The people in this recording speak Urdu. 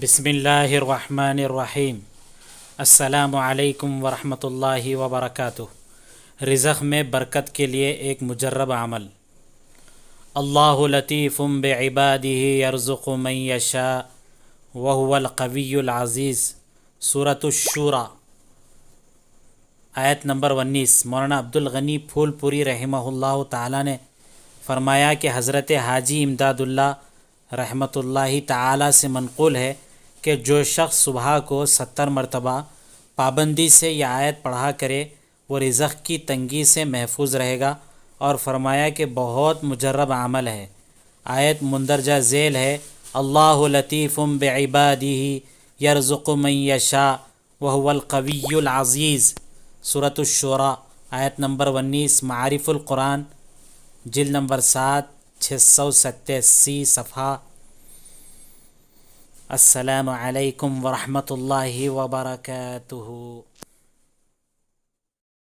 بسم اللہ الرحمن الرحیم۔ السلام علیکم ورحمۃ اللہ وبرکاتہ۔ رزق میں برکت کے لیے ایک مجرب عمل۔ اللہ لطیف بعبادہ یرزق من یشاء وہو القوی العزیز۔ سورۃ الشورى آیت نمبر 19۔ مولانا عبدالغنی پھول پوری رحمہ اللہ تعالی نے فرمایا کہ حضرت حاجی امداد اللہ رحمۃ اللہ تعالی سے منقول ہے کہ جو شخص صبح کو 70 مرتبہ پابندی سے یہ آیت پڑھا کرے وہ رزق کی تنگی سے محفوظ رہے گا، اور فرمایا کہ بہت مجرب عمل ہے۔ آیت مندرجہ ذیل ہے اللہ لطیف بعبادہ یرزق من یشاء وہو القوی العزیز۔ سورۃ الشورى آیت نمبر 19، معارف القرآن جلد نمبر 7، 687 صفحہ۔ السلام علیکم ورحمۃ اللہ وبرکاتہ۔